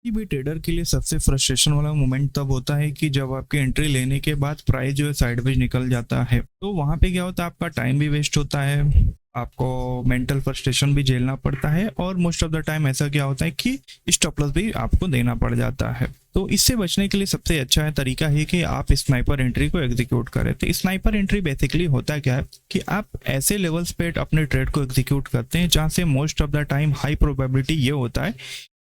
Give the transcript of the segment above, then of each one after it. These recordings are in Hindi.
किसी भी ट्रेडर के लिए सबसे फ्रस्ट्रेशन वाला मोमेंट तब होता है कि जब आपकी एंट्री लेने के बाद प्राइस जो है साइडवेज निकल जाता है। तो वहां पे क्या होता है, आपका टाइम भी वेस्ट होता है, आपको मेंटल फ्रस्ट्रेशन भी झेलना पड़ता है, और मोस्ट ऑफ द टाइम ऐसा क्या होता है कि स्टॉप लॉस भी आपको देना पड़ जाता है। तो इससे बचने के लिए सबसे अच्छा है तरीका है कि आप स्नाइपर एंट्री को एग्जीक्यूट करें। तो स्नाइपर एंट्री बेसिकली होता क्या है कि आप ऐसे लेवल्स पे अपने ट्रेड को एग्जीक्यूट करते हैं जहां से most of the time high probability ये होता है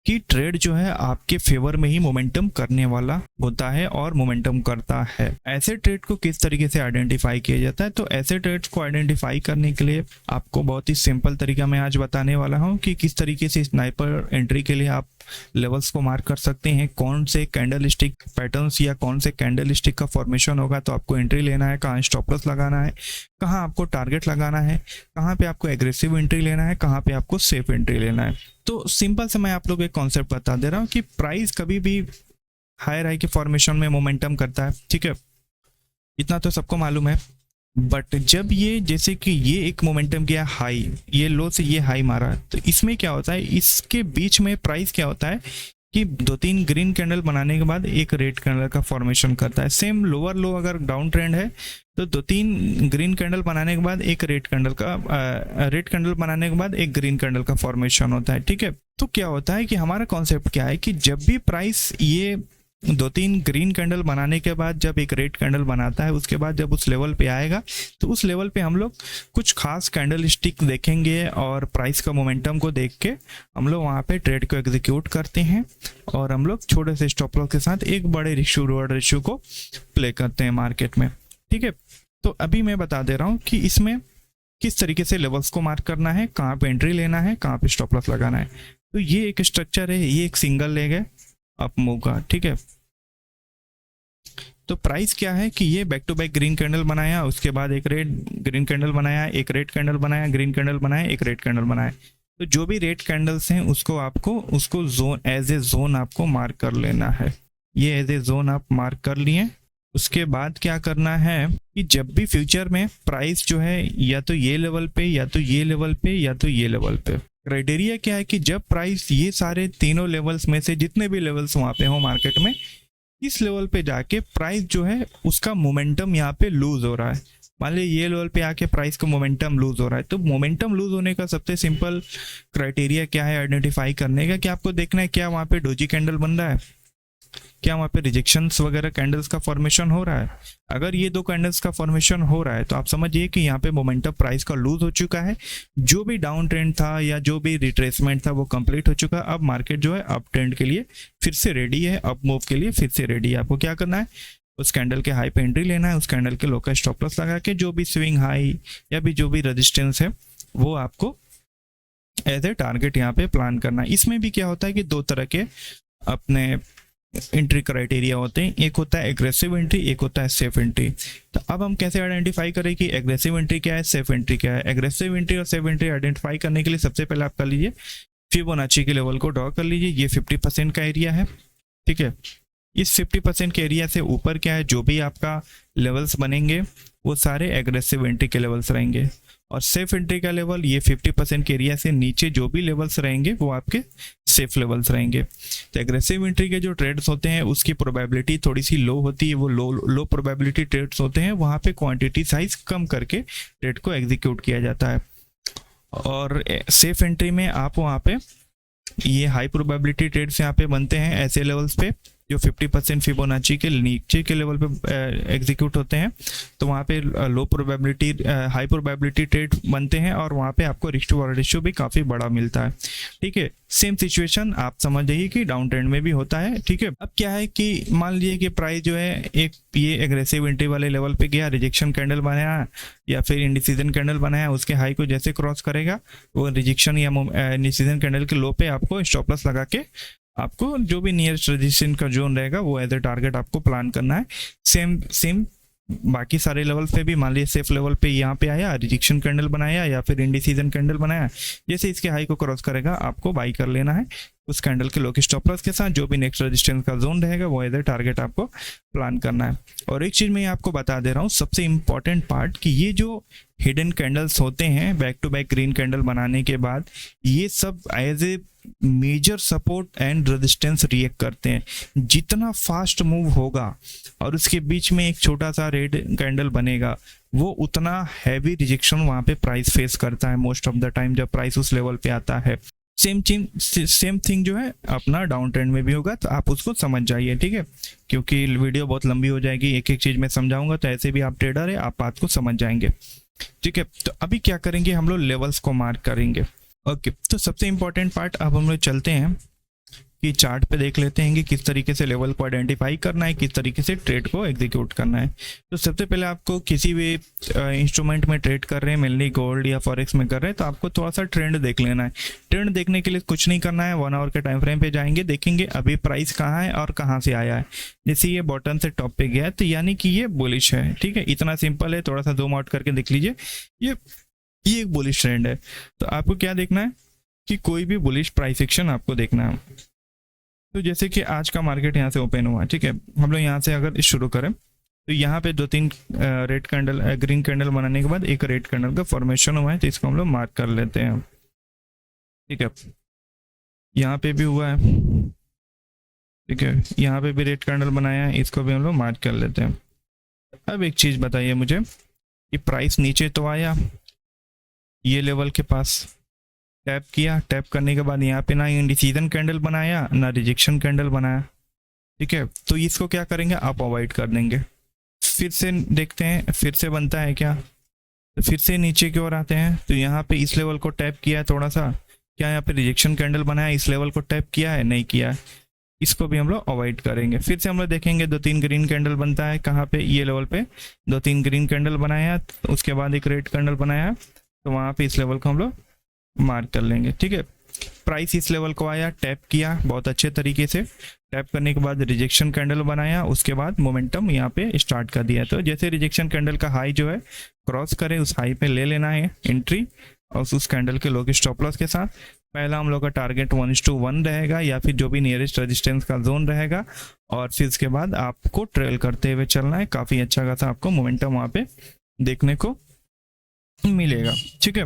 कि ट्रेड जो है आपके फेवर में ही मोमेंटम करने वाला होता है और मोमेंटम करता है। ऐसे ट्रेड को किस तरीके से आइडेंटिफाई किया जाता है, तो ऐसे ट्रेड्स को आइडेंटिफाई करने के लिए आपको बहुत ही सिंपल तरीका मैं आज बताने वाला हूं कि किस तरीके से स्नाइपर एंट्री के लिए आप लेवल्स को मार्क कर सकते हैं, कौन से कैंडल स्टिक पैटर्न्स या कौन से कैंडल स्टिक का फॉर्मेशन होगा तो आपको एंट्री लेना है, कहाँ स्टॉप लॉस लगाना है, कहाँ आपको टारगेट लगाना है, कहाँ पे आपको एग्रेसिव एंट्री लेना है, कहाँ पे आपको सेफ एंट्री लेना है। तो सिंपल से मैं आप लोग एक कॉन्सेप्ट बता दे रहा हूँ कि प्राइस कभी भी हायर हाई के फॉर्मेशन में मोमेंटम करता है, ठीक है, इतना तो सबको मालूम है। बट जब ये जैसे कि ये एक मोमेंटम किया हाई, ये लो से ये हाई मारा, तो इसमें क्या होता है, इसके बीच में प्राइस क्या होता है कि 2-3 ग्रीन कैंडल बनाने के बाद एक रेड कैंडल का फॉर्मेशन करता है। सेम लोअर लो अगर डाउन ट्रेंड है तो 2-3 ग्रीन कैंडल बनाने के बाद एक रेड कैंडल बनाने के बाद एक ग्रीन कैंडल का फॉर्मेशन होता है, ठीक है। तो क्या होता है कि हमारा कॉन्सेप्ट क्या है कि जब भी प्राइस ये 2-3 ग्रीन कैंडल बनाने के बाद जब एक रेड कैंडल बनाता है, उसके बाद जब उस लेवल पे आएगा तो उस लेवल पे हम लोग कुछ खास कैंडल स्टिक देखेंगे और प्राइस का मोमेंटम को देख के हम लोग वहाँ पे ट्रेड को एग्जीक्यूट करते हैं, और हम लोग छोटे से स्टॉप लॉस के साथ एक बड़े रिश्यू रिवॉर्ड रेशियो को प्ले करते हैं मार्केट में, ठीक है। तो अभी मैं बता दे रहा हूँ कि इसमें किस तरीके से लेवल्स को मार्क करना है, कहाँ पे एंट्री लेना है, कहाँ पे स्टॉप लॉस लगाना है। तो ये एक स्ट्रक्चर है, ये एक सिंगल लेग है अप मूव का, ठीक है। तो प्राइस क्या है कि ये back to back green candle बनाया, उसके बाद एक रेड ग्रीन कैंडल बनाया, एक रेड कैंडल बनाया, ग्रीन कैंडल बनाया, एक रेड कैंडल बनाया। तो जो भी रेड कैंडल्स हैं उसको जोन एज ए जोन आपको मार्क कर लेना है। ये एज ए जोन आप मार्क कर लिए। उसके बाद क्या करना है कि जब भी फ्यूचर में प्राइस जो है या तो ये लेवल पे या तो ये लेवल पे या तो ये लेवल पे, क्राइटेरिया क्या है कि जब प्राइस ये सारे तीनों लेवल्स में से जितने भी लेवल्स वहां पे हो मार्केट में, इस लेवल पे जाके प्राइस जो है उसका मोमेंटम यहाँ पे लूज हो रहा है। मान लीजिए ये लेवल पे आके प्राइस का मोमेंटम लूज हो रहा है, तो मोमेंटम लूज होने का सबसे सिंपल क्राइटेरिया क्या है आइडेंटिफाई करने का, कि आपको देखना है क्या वहाँ पे डोजी कैंडल बन रहा है, क्या वहाँ पे रिजेक्शंस वगैरह कैंडल्स का फॉर्मेशन हो रहा है। अगर ये दो कैंडल्स का फॉर्मेशन हो रहा है तो आप समझिए कि यहाँ पे मोमेंटम प्राइस का लूज हो चुका है, जो भी डाउन ट्रेंड था या जो भी रिट्रेसमेंट था वो कंप्लीट हो चुका है। अब मार्केट जो है अप ट्रेंड के लिए फिर से रेडी है, अप मूव के लिए फिर से रेडी है। आपको क्या करना है, उस कैंडल के हाई पे एंट्री लेना है, उस कैंडल के लो का स्टॉप लॉस लगा के जो भी स्विंग हाई या भी जो भी रेजिस्टेंस है वो आपको एज ए टारगेट यहाँ पे प्लान करना है। इसमें भी क्या होता है कि दो तरह के अपने एंट्री क्राइटेरिया होते हैं, एक होता है एग्रेसिव एंट्री, एक होता है सेफ एंट्री। तो अब हम कैसे आइडेंटिफाई करें कि एग्रेसिव एंट्री क्या है, सेफ एंट्री क्या है। एग्रेसिव एंट्री और सेफ एंट्री आइडेंटिफाई करने के लिए सबसे पहले आप कर लीजिए फिबोनाची के लेवल को ड्रॉ कर लीजिए। ये 50% का एरिया है, ठीक है। इस 50% के एरिया से ऊपर क्या है, जो भी आपका लेवल्स बनेंगे वो सारे एग्रेसिव एंट्री के लेवल्स रहेंगे, और सेफ एंट्री का लेवल ये 50% के एरिया से नीचे जो भी लेवल्स रहेंगे वो आपके सेफ लेवल्स रहेंगे। तो एग्रेसिव एंट्री के जो ट्रेड्स होते हैं उसकी प्रोबेबिलिटी थोड़ी सी लो होती है, वो लो प्रोबेबिलिटी ट्रेड्स होते हैं, वहाँ पे क्वांटिटी साइज कम करके ट्रेड को एग्जीक्यूट किया जाता है। और सेफ एंट्री में आप वहाँ पे ये हाई प्रोबेबिलिटी ट्रेड्स यहाँ पे बनते हैं ऐसे लेवल्स पे जो 50% फिबोनाची के नीचे के लेवल पे एग्जीक्यूट होते हैं। तो वहाँ पे लो प्रोबेबिलिटी हाई प्रोबेबिलिटी ट्रेड बनते हैं और वहाँ पे आपको रिस्क टू रेशियो भी काफ़ी बड़ा मिलता है, ठीक है। सेम सिचुएशन आप समझ जाइए कि डाउन ट्रेंड में भी होता है, ठीक है। अब क्या है कि मान लीजिए कि प्राइस जो है एक ये एग्रेसिव एंट्री वाले लेवल पे गया, रिजेक्शन कैंडल बनाया या फिर इंडिसीजन कैंडल बनाया, उसके हाई को जैसे क्रॉस करेगा वो रिजेक्शन या इंडिसीजन कैंडल के लो पे आपको स्टॉप लॉस लगा के आपको जो भी नियरेस्ट रेजिस्टेंस का जोन रहेगा वो एज ए टारगेट आपको प्लान करना है। सेम बाकी सारे लेवल पे भी, मान लीजिए सेफ लेवल पे यहाँ पे आया, रिजेक्शन कैंडल बनाया या फिर इंडिसीजन कैंडल बनाया, जैसे इसके हाई को क्रॉस करेगा आपको बाई कर लेना है। उस कैंडल के लो की स्टॉप लॉस के साथ जो भी नेक्स्ट रेजिस्टेंस का जोन रहेगा वो एज ए टारगेट आपको प्लान करना है। और एक चीज़ मैं आपको बता दे रहा हूँ, सबसे इंपॉर्टेंट पार्ट कि ये जो हिडन कैंडल्स होते हैं back to back green candle बनाने के बाद, ये सब as a major support and resistance react करते हैं। जितना फास्ट मूव होगा और उसके बीच में एक छोटा सा रेड कैंडल बनेगा, वो उतना हैवी रिजेक्शन वहाँ पे प्राइस फेस करता है मोस्ट ऑफ द टाइम जब प्राइस उस लेवल पे आता है। सेम थिंग जो है अपना डाउन ट्रेंड में भी होगा, तो आप उसको समझ जाइए, ठीक है, क्योंकि वीडियो बहुत लंबी हो जाएगी, एक एक चीज़ मैं समझाऊंगा, तो ऐसे भी आप ट्रेडर है, आप बात को समझ जाएंगे, ठीक है। तो अभी क्या करेंगे, हम लोग लेवल्स को मार्क करेंगे। ओके, तो सबसे इंपॉर्टेंट पार्ट अब हम लोग चलते हैं कि चार्ट पे देख लेते हैं कि किस तरीके से लेवल को आइडेंटिफाई करना है, किस तरीके से ट्रेड को एग्जीक्यूट करना है। तो सबसे पहले आपको किसी भी इंस्ट्रूमेंट में ट्रेड कर रहे हैं, मेनली गोल्ड या फॉरेक्स में कर रहे हैं, तो आपको थोड़ा सा ट्रेंड देख लेना है। ट्रेंड देखने के लिए कुछ नहीं करना है, 1 आवर के टाइम फ्रेम पे जाएंगे, देखेंगे अभी प्राइस कहाँ है और कहाँ से आया है। जैसे ये बॉटम से टॉप पे गया है तो यानी कि ये बुलिश है, ठीक है, इतना सिंपल है। थोड़ा सा जूम आउट करके देख लीजिए, ये एक बुलिश ट्रेंड है। तो आपको क्या देखना है कि कोई भी बुलिश प्राइस एक्शन आपको देखना है। तो जैसे कि आज का मार्केट यहाँ से ओपन हुआ, ठीक है, हम लोग यहाँ से अगर शुरू करें तो यहाँ पे 2-3 रेड कैंडल ग्रीन कैंडल बनाने के बाद एक रेड कैंडल का फॉर्मेशन हुआ है, तो इसको हम लोग मार्क कर लेते हैं, ठीक है। यहाँ पे भी हुआ है, ठीक है, यहाँ पे भी रेड कैंडल बनाया है, इसको भी हम लोग मार्क कर लेते हैं। अब एक चीज़ बताइए मुझे कि प्राइस नीचे तो आया, ये लेवल के पास टैप किया, टैप करने के बाद यहाँ पे ना इंडिसीजन कैंडल बनाया ना रिजेक्शन कैंडल बनाया, ठीक है। तो इसको क्या करेंगे, आप अवॉइड कर देंगे। फिर से देखते हैं फिर से बनता है क्या, तो फिर से नीचे की ओर आते हैं, तो यहाँ पे इस लेवल को टैप किया है थोड़ा सा, क्या यहाँ पे रिजेक्शन कैंडल बनाया, इस लेवल को टैप किया है, नहीं किया है, इसको भी हम लोग अवॉइड करेंगे। फिर से हम लोग देखेंगे 2-3 ग्रीन कैंडल बनता है, कहाँ पे, ये लेवल पे 2-3 ग्रीन कैंडल बनाया, उसके बाद एक रेड कैंडल बनाया, तो वहाँ पे इस लेवल को हम लोग मार्क कर लेंगे, ठीक है। प्राइस इस लेवल को आया, टैप किया बहुत अच्छे तरीके से, टैप करने के बाद रिजेक्शन कैंडल बनाया, उसके बाद मोमेंटम यहाँ पे स्टार्ट कर दिया। तो जैसे रिजेक्शन कैंडल का हाई जो है क्रॉस करे, उस हाई पे ले लेना है एंट्री, और उस कैंडल के लो की स्टॉप लॉस के साथ। पहला हम लोग का टारगेट 1:1 रहेगा या फिर जो भी नियरेस्ट रेजिस्टेंस का जोन रहेगा, और फिर इसके बाद आपको ट्रेल करते हुए चलना है। काफ़ी अच्छा खासा आपको मोमेंटम वहाँ पे देखने को मिलेगा, ठीक है।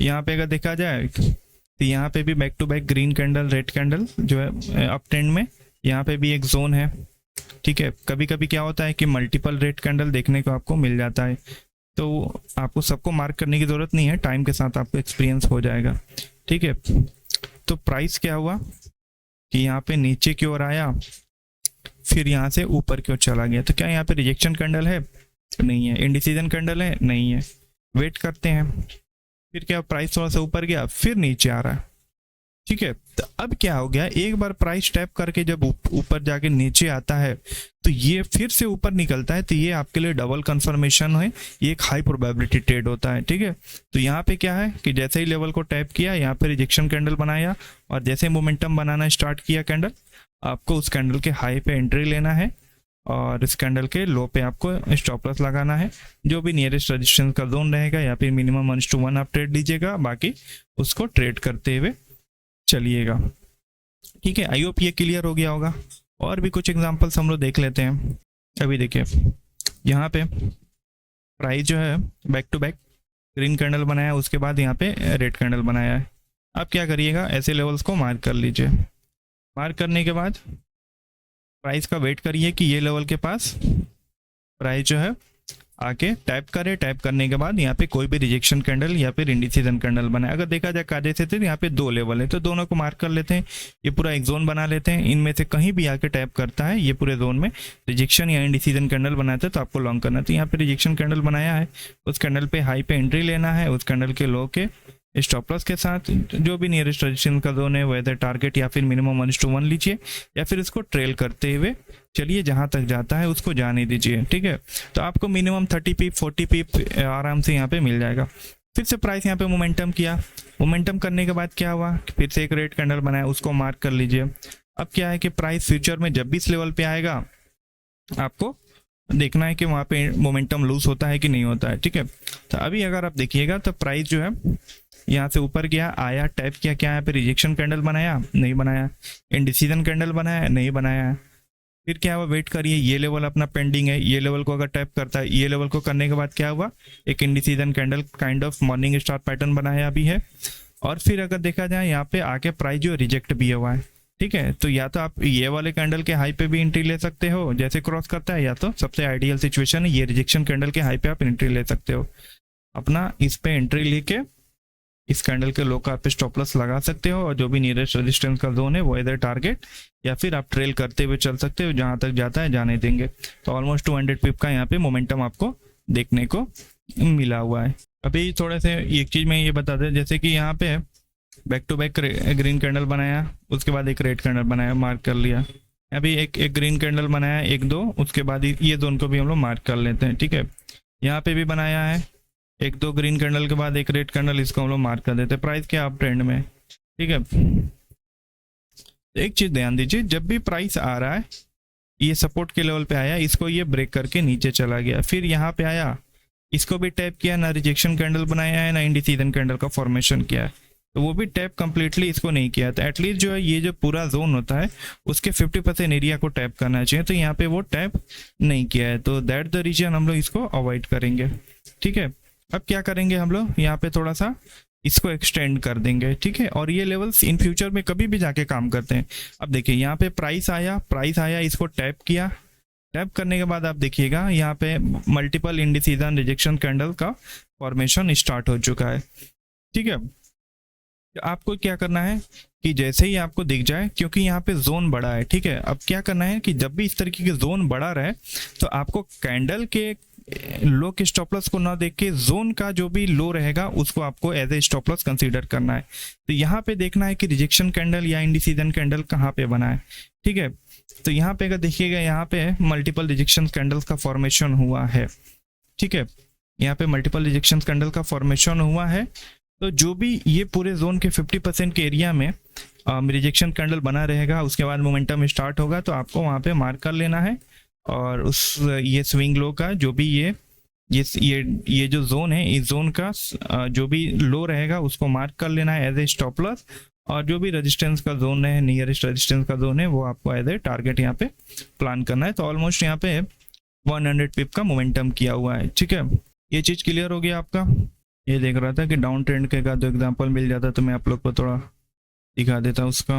यहाँ पे अगर देखा जाए तो यहाँ पे भी back to back green candle red candle जो है अप ट्रेंड में, यहाँ पे भी एक जोन है, ठीक है। कभी कभी क्या होता है कि मल्टीपल रेड कैंडल देखने को आपको मिल जाता है, तो आपको सबको मार्क करने की ज़रूरत नहीं है, टाइम के साथ आपको एक्सपीरियंस हो जाएगा, ठीक है। तो प्राइस क्या हुआ कि यहाँ पे नीचे की ओर आया, फिर यहाँ से ऊपर की ओर चला गया। तो क्या यहाँ पे रिजेक्शन कैंडल है, नहीं है, इंडिसीजन कैंडल है, नहीं है, वेट करते हैं। फिर क्या प्राइस थोड़ा सा ऊपर गया, फिर नीचे आ रहा है, ठीक है। तो अब क्या हो गया, एक बार प्राइस टैप करके जब ऊपर जाके नीचे आता है तो ये फिर से ऊपर निकलता है, तो ये आपके लिए डबल कंफर्मेशन है, ये एक हाई प्रोबेबिलिटी ट्रेड होता है, ठीक है। तो यहाँ पे क्या है कि जैसे ही लेवल को टैप किया, यहाँ पे रिजेक्शन कैंडल बनाया, और जैसे मोमेंटम बनाना स्टार्ट किया कैंडल, आपको उस कैंडल के हाई पे एंट्री लेना है, और इस कैंडल के लो पे आपको स्टॉप लॉस लगाना है। जो भी नियरेस्ट रेजिस्टेंस का जोन रहेगा या फिर मिनिमम 1:1 आप ट्रेड लीजिएगा, बाकी उसको ट्रेड करते हुए चलिएगा, ठीक है। आई होप ये क्लियर हो गया होगा। और भी कुछ एग्जांपल्स हम लोग देख लेते हैं। अभी देखिए यहाँ पे प्राइस जो है back to back green candle बनाया, उसके बाद यहाँ पे रेड कैंडल बनाया है। अब क्या करिएगा, ऐसे लेवल्स को मार्क कर लीजिए। मार्क करने के बाद प्राइस का वेट करिए कि ये लेवल के पास प्राइस जो है आके टैप करे। टैप करने के बाद यहाँ पे कोई भी रिजेक्शन कैंडल या फिर इंडिसीजन कैंडल बनाए। अगर देखा जाए कायदे से तो यहाँ पे 2 लेवल है, तो दोनों को मार्क कर लेते हैं, ये पूरा एक जोन बना लेते हैं। इनमें से कहीं भी आके टैप करता है ये पूरे जोन में रिजेक्शन या इंडिसीजन कैंडल बनाते हैं, तो आपको लॉन्ग करना है। तो यहाँ पे रिजेक्शन कैंडल बनाया है, उस कैंडल पे हाई पे एंट्री लेना है, उस कैंडल के लो के स्टॉप लॉस के साथ जो भी नियरेस्ट रेजिस्टेंस का जोन है वेदर टारगेट या फिर मिनिमम 1:1 लीजिए, या फिर इसको ट्रेल करते हुए चलिए, जहां तक जाता है उसको जाने दीजिए, ठीक है। तो आपको मिनिमम 30 पीप 40 पीप आराम से यहाँ पे मिल जाएगा। फिर से प्राइस यहाँ पे मोमेंटम किया, मोमेंटम करने के बाद क्या हुआ, फिर से एक रेड कैंडल बनाया, उसको मार्क कर लीजिए। अब क्या है कि प्राइस फ्यूचर में जब भी इस लेवल पे आएगा आपको देखना है कि वहाँ पे मोमेंटम लूज होता है कि नहीं होता है, ठीक है। तो अभी अगर आप देखिएगा तो प्राइस जो है यहाँ से ऊपर गया, आया, टैप किया, क्या यहाँ पे रिजेक्शन कैंडल बनाया, नहीं बनाया। इंडिसीजन कैंडल बनाया, नहीं बनाया। फिर क्या हुआ, वेट करिए, ये लेवल अपना पेंडिंग है, ये लेवल को अगर टैप करता है, ये लेवल को करने के बाद क्या हुआ, एक indecision candle kind of morning star pattern बनाया अभी है। और फिर अगर देखा जाए यहाँ पे आके प्राइस जो रिजेक्ट भी हुआ है, ठीक है। तो या तो आप ये वाले कैंडल के हाई पे भी एंट्री ले सकते हो जैसे क्रॉस करता है, या तो सबसे आइडियल सिचुएशन है ये रिजेक्शन कैंडल के हाई पे आप एंट्री ले सकते हो। अपना इस पे एंट्री लेके इस कैंडल के लो का आप स्टॉप लॉस लगा सकते हो, और जो भी नियरेस्ट रेजिस्टेंस का जोन है वो इधर टारगेट, या फिर आप ट्रेल करते हुए चल सकते हो, जहां तक जाता है जाने देंगे। तो ऑलमोस्ट 200 पिप का यहाँ पे मोमेंटम आपको देखने को मिला हुआ है। अभी थोड़े से एक चीज में ये बता दें, जैसे कि यहाँ पे back to back green candle बनाया, उसके बाद एक रेड कैंडल बनाया, मार्क कर लिया। अभी एक ग्रीन कैंडल बनाया, एक दो, उसके बाद ये जोन को भी हम लोग मार्क कर लेते हैं, ठीक है। यहाँ पे भी बनाया है एक दो ग्रीन कैंडल के बाद एक रेड कैंडल, इसको हम लोग मार्क कर देते हैं। प्राइस क्या अप ट्रेंड में, ठीक है। एक चीज ध्यान दीजिए, जब भी प्राइस आ रहा है ये सपोर्ट के लेवल पे आया, इसको ये ब्रेक करके नीचे चला गया, फिर यहाँ पे आया, इसको भी टैप किया, ना रिजेक्शन कैंडल बनाया है ना इंडिसीजन कैंडल का फॉर्मेशन किया है, तो वो भी टैप कंप्लीटली इसको नहीं किया। तो एटलीस्ट जो है ये जो पूरा जोन होता है उसके 50% एरिया को टैप करना चाहिए, तो यहाँ पे वो टैप नहीं किया है, तो दैट द रीजन हम लोग इसको अवॉइड करेंगे, ठीक है। अब क्या करेंगे हम लोग, यहाँ पे थोड़ा सा इसको एक्सटेंड कर देंगे, ठीक है। और ये लेवल्स इन फ्यूचर में कभी भी जाके काम करते हैं। अब देखिए यहाँ पे प्राइस आया, इसको टैप किया, टैप करने के बाद आप देखिएगा यहाँ पे मल्टीपल इंडिसीजन रिजेक्शन कैंडल का फॉर्मेशन स्टार्ट हो चुका है, ठीक है। तो आपको क्या करना है कि जैसे ही आपको दिख जाए, क्योंकि यहाँ पे जोन बड़ा है, ठीक है। अब क्या करना है कि जब भी इस तरीके के जोन बड़ा रहे तो आपको कैंडल के लो के स्टॉप लॉस को ना देख के जोन का जो भी लो रहेगा उसको आपको as a stop loss consider करना है। तो यहाँ पे देखना है कि रिजेक्शन कैंडल या इंडिसीजन कैंडल कहाँ पे बना है, ठीक है। तो यहाँ पे अगर देखिएगा, यहाँ पे मल्टीपल रिजेक्शन कैंडल्स का फॉर्मेशन हुआ है, ठीक है। यहाँ पे मल्टीपल रिजेक्शन कैंडल का फॉर्मेशन हुआ है, तो जो भी ये पूरे जोन के 50% के एरिया में रिजेक्शन कैंडल बना रहेगा, उसके बाद मोमेंटम स्टार्ट होगा, तो आपको वहाँ पे मार्क कर लेना है। और उस ये स्विंग लो का जो भी ये जो जोन है, इस जोन का जो भी लो रहेगा उसको मार्क कर लेना है एज ए स्टॉप लॉस, और जो भी रेजिस्टेंस का जोन है, नियरेस्ट रेजिस्टेंस का जोन है, वो आपको एज ए टारगेट यहाँ पे प्लान करना है। तो ऑलमोस्ट यहाँ पे 100 पिप का मोमेंटम किया हुआ है, ठीक है। ये चीज क्लियर हो गया आपका। ये देख रहा था कि डाउन ट्रेंड का जो एग्जांपल मिल जाता तो मैं आप लोग को थोड़ा दिखा देता हूँ उसका।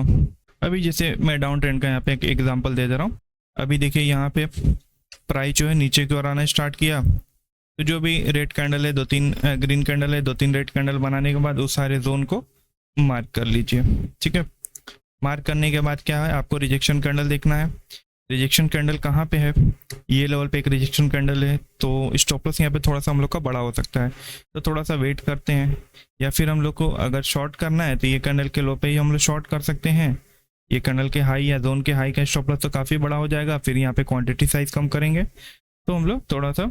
अभी जैसे मैं डाउन ट्रेंड का यहाँ पे एक एग्जांपल दे रहा हूँ। अभी देखिए यहाँ पे प्राइस जो है नीचे की ओर आना स्टार्ट किया, तो जो भी रेड कैंडल है, 2-3 ग्रीन कैंडल है, 2-3 रेड कैंडल बनाने के बाद उस सारे जोन को मार्क कर लीजिए, ठीक है। मार्क करने के बाद क्या है, आपको रिजेक्शन कैंडल देखना है। रिजेक्शन कैंडल कहाँ पे है, ये लेवल पे एक रिजेक्शन कैंडल है, तो स्टॉप लॉस यहाँ पे थोड़ा सा हम लोग का बड़ा हो सकता है, तो थोड़ा सा वेट करते हैं। या फिर हम लोग को अगर शॉर्ट करना है तो ये कैंडल के लो पे ही हम लोग शॉर्ट कर सकते हैं। ये कैंडल के हाई या जोन के हाई का स्टॉप लॉस तो काफ़ी बड़ा हो जाएगा, फिर यहाँ पे क्वांटिटी साइज कम करेंगे, तो हम लोग थोड़ा सा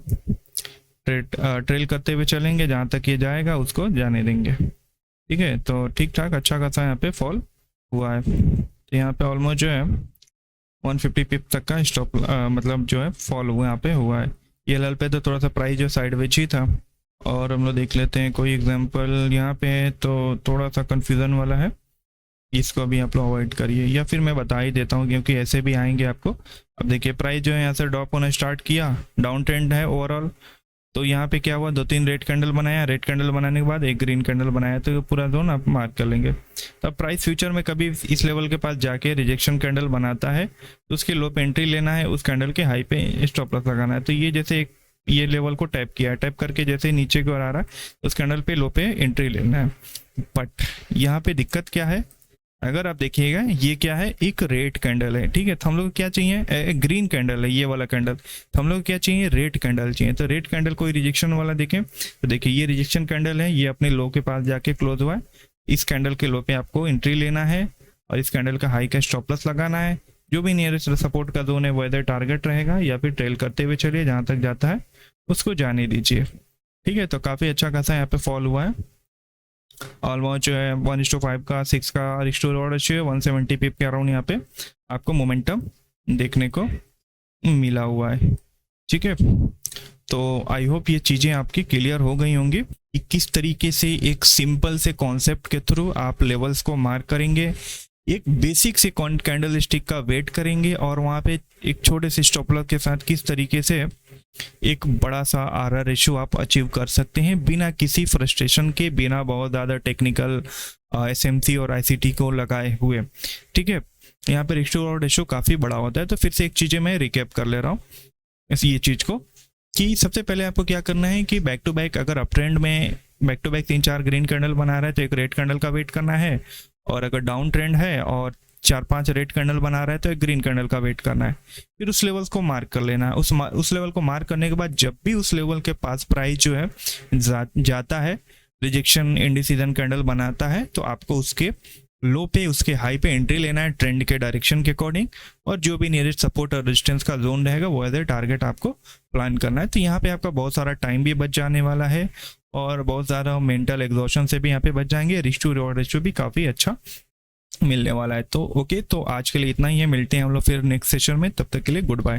ट्रेल करते हुए चलेंगे, जहाँ तक ये जाएगा उसको जाने देंगे, ठीक है। तो ठीक ठाक अच्छा खासा यहाँ पे फॉल हुआ है, तो यहाँ पे ऑलमोस्ट जो है 150 पिप तक का स्टॉप मतलब जो है फॉल हुआ यहाँ पे हुआ है। ये लेवल पे तो थोड़ा सा प्राइस जो साइडवेज ही था। और हम लोग देख लेते हैं कोई एग्जांपल यहाँ पे, तो थोड़ा सा कंफ्यूजन वाला है, इसको भी आप लोग अवॉइड करिए, या फिर मैं बता ही देता हूँ क्योंकि ऐसे भी आएंगे आपको। अब देखिए प्राइस जो है यहाँ से ड्रॉप होना स्टार्ट किया, डाउन ट्रेंड है ओवरऑल, तो यहाँ पे क्या हुआ, 2-3 रेड कैंडल बनाया, रेड कैंडल बनाने के बाद एक ग्रीन कैंडल बनाया, तो ये पूरा जोन आप मार्क कर लेंगे। तब प्राइस फ्यूचर में कभी इस लेवल के पास जाके रिजेक्शन कैंडल बनाता है तो उसके लो पे एंट्री लेना है, उस कैंडल के हाई पे स्टॉप लॉस लगाना है। तो ये जैसे एक ये लेवल को टैप किया, टैप करके जैसे नीचे की ओर आ रहा है उस कैंडल पे लो पे एंट्री लेना है। बट यहाँ पे दिक्कत क्या है, अगर आप देखिएगा ये क्या है, एक रेड कैंडल है, ठीक है। तो हम लोग क्या चाहिए, ग्रीन कैंडल है ये वाला कैंडल, तो हम लोग क्या चाहिए, रेड कैंडल चाहिए। तो रेड कैंडल कोई रिजेक्शन वाला देखें, तो देखिए ये रिजेक्शन कैंडल है, ये अपने लो के पास जाके क्लोज हुआ है, इस कैंडल के लो पे आपको एंट्री लेना है और इस कैंडल का हाई का स्टॉप लॉस लगाना है। जो भी नियरेस्ट सपोर्ट का जोन है वो इधर टारगेट रहेगा, या फिर ट्रेल करते हुए चलिए, जहाँ तक जाता है उसको जाने दीजिए, ठीक है। तो काफ़ी अच्छा खासा यहाँ पे फॉल हुआ है, ऑलमोस्ट जो है 1:5 का 6 का रिस्टोर ऑर्डर चाहिए 170 पिप के अराउंड यहाँ पे आपको मोमेंटम देखने को मिला हुआ है, ठीक है। तो आई होप ये चीज़ें आपकी क्लियर हो गई होंगी कि किस तरीके से एक सिंपल से कॉन्सेप्ट के थ्रू आप लेवल्स को मार्क करेंगे, एक बेसिक से कैंडल स्टिक का वेट करेंगे और वहाँ पे एक छोटे से स्टॉप लॉस के साथ किस तरीके से एक बड़ा सा आरआर रेशियो आप अचीव कर सकते हैं बिना किसी फ्रस्ट्रेशन के, बिना बहुत ज़्यादा टेक्निकल एसएमसी और आईसीटी को लगाए हुए। ठीक है, यहाँ पे रिस्क टू रिवॉर्ड रेशियो काफ़ी बड़ा होता है। तो फिर से एक चीज़ें मैं रिकैप कर ले रहा हूँ ये चीज़ को कि सबसे पहले आपको क्या करना है कि बैक टू बैक अगर अप ट्रेंड में back to back 3-4 green candle बना रहा है तो एक रेड कैंडल का वेट करना है, और अगर डाउन ट्रेंड है और 4-5 रेड कैंडल बना रहा है तो एक ग्रीन कैंडल का वेट करना है। फिर उस लेवल्स को मार्क कर लेना है। उस लेवल को मार्क करने के बाद जब भी उस लेवल के पास प्राइस जो है जाता है, रिजेक्शन इंडिसीजन कैंडल बनाता है, तो आपको उसके लो पे उसके हाई पे एंट्री लेना है ट्रेंड के डायरेक्शन के अकॉर्डिंग, और जो भी नियरेस्ट सपोर्ट और रेजिस्टेंस का जोन रहेगा वो एज ए टारगेट आपको प्लान करना है। तो यहाँ पे आपका बहुत सारा टाइम भी बच जाने वाला है और बहुत ज़्यादा मेंटल एग्जॉशन से भी यहाँ पे बच जाएंगे। रिस्क टू रिवॉर्ड रेशियो भी काफ़ी अच्छा मिलने वाला है। तो ओके, तो आज के लिए इतना ही है, मिलते हैं हम लोग फिर नेक्स्ट सेशन में, तब तक के लिए गुड बाय।